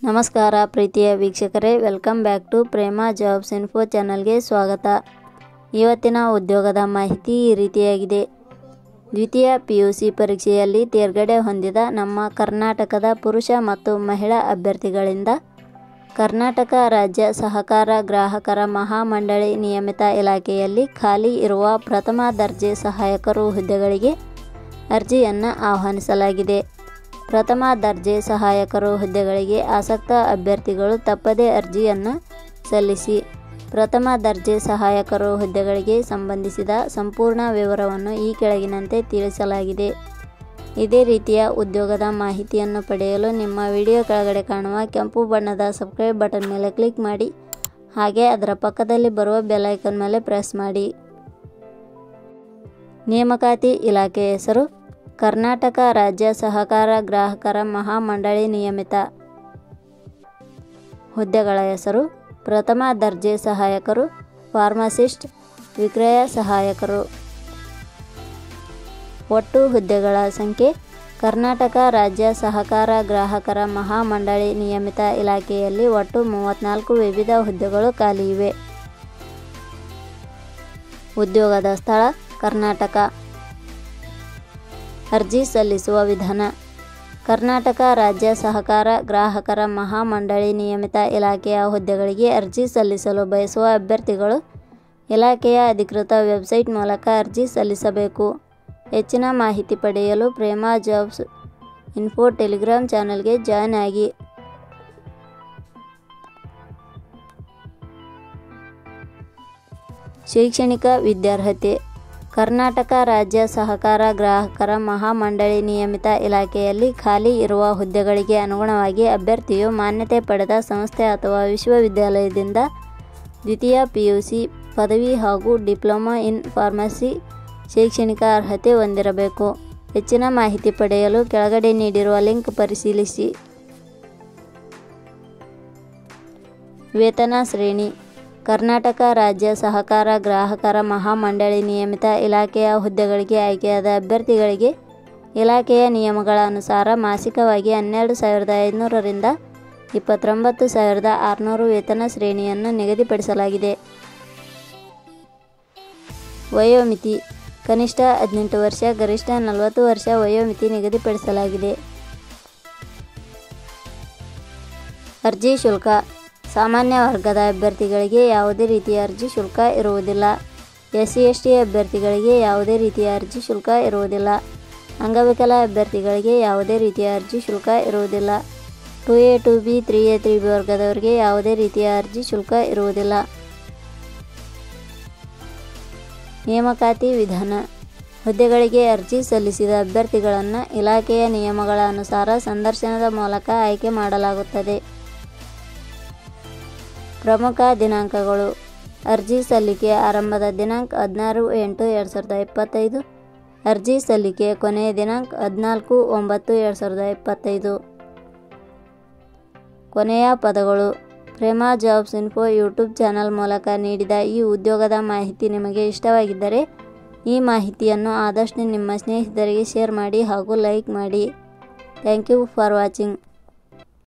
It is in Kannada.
ನಮಸ್ಕಾರ ಪ್ರೀತಿಯ ವೀಕ್ಷಕರೇ, welcome back to Prema jobs info ಚಾನಲ್ಗೆ ಸ್ವಾಗತ. ಇವತ್ತಿನ ಉದ್ಯೋಗದ ಮಾಹಿತಿ ಈ ರೀತಿಯಾಗಿದೆ. ದ್ವಿತೀಯ PUC ಪರೀಕ್ಷೆಯಲ್ಲಿ ತೇರ್ಗಡೆ ಹೊಂದಿದ ನಮ್ಮ ಕರ್ನಾಟಕದ ಪುರುಷ ಮತ್ತು ಮಹಿಳಾ ಅಭ್ಯರ್ಥಿಗಳಿಂದ ಕರ್ನಾಟಕ ರಾಜ್ಯ ಸಹಕಾರ ಗ್ರಾಹಕರ ಮಹಾಮಂಡಳಿ ನಿಯಮಿತ ಇಲಾಖೆಯಲ್ಲಿ ಖಾಲಿ ಇರುವ ಪ್ರಥಮ ದರ್ಜೆ ಸಹಾಯಕರು ಹುದ್ದೆಗಳಿಗೆ ಅರ್ಜಿಯನ್ನು ಆಹ್ವಾನಿಸಲಾಗಿದೆ. ಪ್ರಥಮ ದರ್ಜೆ ಸಹಾಯಕರು ಹುದ್ದೆಗಳಿಗೆ ಆಸಕ್ತ ಅಭ್ಯರ್ಥಿಗಳು ತಪ್ಪದೇ ಅರ್ಜಿಯನ್ನು ಸಲ್ಲಿಸಿ. ಪ್ರಥಮ ದರ್ಜೆ ಸಹಾಯಕರು ಹುದ್ದೆಗಳಿಗೆ ಸಂಬಂಧಿಸಿದ ಸಂಪೂರ್ಣ ವಿವರವನ್ನು ಈ ಕೆಳಗಿನಂತೆ ತಿಳಿಸಲಾಗಿದೆ. ಇದೇ ರೀತಿಯ ಉದ್ಯೋಗದ ಮಾಹಿತಿಯನ್ನು ಪಡೆಯಲು ನಿಮ್ಮ ವಿಡಿಯೋ ಕೆಳಗಡೆ ಕಾಣುವ ಕೆಂಪು ಬಣ್ಣದ ಸಬ್ಸ್ಕ್ರೈಬ್ ಬಟನ್ ಮೇಲೆ ಕ್ಲಿಕ್ ಮಾಡಿ, ಹಾಗೆ ಅದರ ಪಕ್ಕದಲ್ಲಿ ಬರುವ ಬೆಲ್ ಐಕಾನ್ ಮೇಲೆ ಪ್ರೆಸ್ ಮಾಡಿ. ನೇಮಕಾತಿ ಇಲಾಖೆ ಹೆಸರು ಕರ್ನಾಟಕ ರಾಜ್ಯ ಸಹಕಾರ ಗ್ರಾಹಕರ ಮಹಾಮಂಡಳಿ ನಿಯಮಿತ. ಹುದ್ದೆಗಳ ಹೆಸರು ಪ್ರಥಮ ದರ್ಜೆ ಸಹಾಯಕರು, ಫಾರ್ಮಸಿಸ್ಟ್, ವಿಕ್ರಯ ಸಹಾಯಕರು. ಒಟ್ಟು ಹುದ್ದೆಗಳ ಸಂಖ್ಯೆ ಕರ್ನಾಟಕ ರಾಜ್ಯ ಸಹಕಾರ ಗ್ರಾಹಕರ ಮಹಾಮಂಡಳಿ ನಿಯಮಿತ ಇಲಾಖೆಯಲ್ಲಿ ಒಟ್ಟು 34 ವಿವಿಧ ಹುದ್ದೆಗಳು ಖಾಲಿ ಇವೆ. ಉದ್ಯೋಗದ ಸ್ಥಳ ಕರ್ನಾಟಕ. ಅರ್ಜಿ ಸಲ್ಲಿಸುವ ವಿಧಾನ. ಕರ್ನಾಟಕ ರಾಜ್ಯ ಸಹಕಾರ ಗ್ರಾಹಕರ ಮಹಾಮಂಡಳಿ ನಿಯಮಿತ ಇಲಾಖೆಯ ಹುದ್ದೆಗಳಿಗೆ ಅರ್ಜಿ ಸಲ್ಲಿಸಲು ಬಯಸುವ ಅಭ್ಯರ್ಥಿಗಳು ಇಲಾಖೆಯ ಅಧಿಕೃತ ವೆಬ್ಸೈಟ್ ಮೂಲಕ ಅರ್ಜಿ ಸಲ್ಲಿಸಬೇಕು. ಹೆಚ್ಚಿನ ಮಾಹಿತಿ ಪಡೆಯಲು ಪ್ರೇಮಾ ಜಾಬ್ಸ್ ಇನ್ಫೋ ಟೆಲಿಗ್ರಾಮ್ ಚಾನಲ್ಗೆ ಜಾಯ್ನ್ ಆಗಿ. ಶೈಕ್ಷಣಿಕ ವಿದ್ಯಾರ್ಹತೆ. ಕರ್ನಾಟಕ ರಾಜ್ಯ ಸಹಕಾರ ಗ್ರಾಹಕರ ಮಹಾಮಂಡಳಿ ನಿಯಮಿತ ಇಲಾಖೆಯಲ್ಲಿ ಖಾಲಿ ಇರುವ ಹುದ್ದೆಗಳಿಗೆ ಅನುಗುಣವಾಗಿ ಅಭ್ಯರ್ಥಿಯು ಮಾನ್ಯತೆ ಪಡೆದ ಸಂಸ್ಥೆ ಅಥವಾ ವಿಶ್ವವಿದ್ಯಾಲಯದಿಂದ ದ್ವಿತೀಯ PUC ಪದವಿ ಹಾಗೂ ಡಿಪ್ಲೊಮಾ ಇನ್ ಫಾರ್ಮಸಿ ಶೈಕ್ಷಣಿಕ ಅರ್ಹತೆ ಹೊಂದಿರಬೇಕು. ಹೆಚ್ಚಿನ ಮಾಹಿತಿ ಪಡೆಯಲು ಕೆಳಗಡೆ ನೀಡಿರುವ ಲಿಂಕ್ ಪರಿಶೀಲಿಸಿ. ವೇತನ ಶ್ರೇಣಿ. ಕರ್ನಾಟಕ ರಾಜ್ಯ ಸಹಕಾರ ಗ್ರಾಹಕರ ಮಹಾಮಂಡಳಿ ನಿಯಮಿತ ಇಲಾಖೆಯ ಹುದ್ದೆಗಳಿಗೆ ಆಯ್ಕೆಯಾದ ಅಭ್ಯರ್ಥಿಗಳಿಗೆ ಇಲಾಖೆಯ ನಿಯಮಗಳ ಅನುಸಾರ ಮಾಸಿಕವಾಗಿ 12,500 ರಿಂದ 29,600 ವೇತನ ಶ್ರೇಣಿಯನ್ನು ನಿಗದಿಪಡಿಸಲಾಗಿದೆ. ವಯೋಮಿತಿ. ಕನಿಷ್ಠ 18 ವರ್ಷ, ಗರಿಷ್ಠ 40 ವರ್ಷ ವಯೋಮಿತಿ ನಿಗದಿಪಡಿಸಲಾಗಿದೆ. ಅರ್ಜಿ ಶುಲ್ಕ. ಸಾಮಾನ್ಯ ವರ್ಗದ ಅಭ್ಯರ್ಥಿಗಳಿಗೆ ಯಾವುದೇ ರೀತಿಯ ಅರ್ಜಿ ಶುಲ್ಕ ಇರುವುದಿಲ್ಲ. SC/ST ಅಭ್ಯರ್ಥಿಗಳಿಗೆ ಯಾವುದೇ ರೀತಿಯ ಅರ್ಜಿ ಶುಲ್ಕ ಇರುವುದಿಲ್ಲ. ಅಂಗವಿಕಲ ಅಭ್ಯರ್ಥಿಗಳಿಗೆ ಯಾವುದೇ ರೀತಿಯ ಅರ್ಜಿ ಶುಲ್ಕ ಇರುವುದಿಲ್ಲ. 2A 2B 3A 3B ವರ್ಗದವರಿಗೆ ಯಾವುದೇ ರೀತಿಯ ಅರ್ಜಿ ಶುಲ್ಕ ಇರುವುದಿಲ್ಲ. ನೇಮಕಾತಿ ವಿಧಾನ. ಹುದ್ದೆಗಳಿಗೆ ಅರ್ಜಿ ಸಲ್ಲಿಸಿದ ಅಭ್ಯರ್ಥಿಗಳನ್ನು ಇಲಾಖೆಯ ನಿಯಮಗಳ ಅನುಸಾರ ಸಂದರ್ಶನದ ಮೂಲಕ ಆಯ್ಕೆ ಮಾಡಲಾಗುತ್ತದೆ. ಪ್ರಮುಖ ದಿನಾಂಕಗಳು. ಅರ್ಜಿ ಸಲ್ಲಿಕೆ ಆರಂಭದ ದಿನಾಂಕ 16/8/2025. ಅರ್ಜಿ ಸಲ್ಲಿಕೆ ಕೊನೆಯ ದಿನಾಂಕ 14/9/2025. ಕೊನೆಯ ಪದಗಳು. Prema jobs info YouTube channel ಮೂಲಕ ನೀಡಿದ ಈ ಉದ್ಯೋಗದ ಮಾಹಿತಿ ನಿಮಗೆ ಇಷ್ಟವಾಗಿದ್ದರೆ ಈ ಮಾಹಿತಿಯನ್ನು ಆದಷ್ಟು ನಿಮ್ಮ ಸ್ನೇಹಿತರಿಗೆ ಶೇರ್ ಮಾಡಿ ಹಾಗೂ ಲೈಕ್ ಮಾಡಿ. Thank you for watching.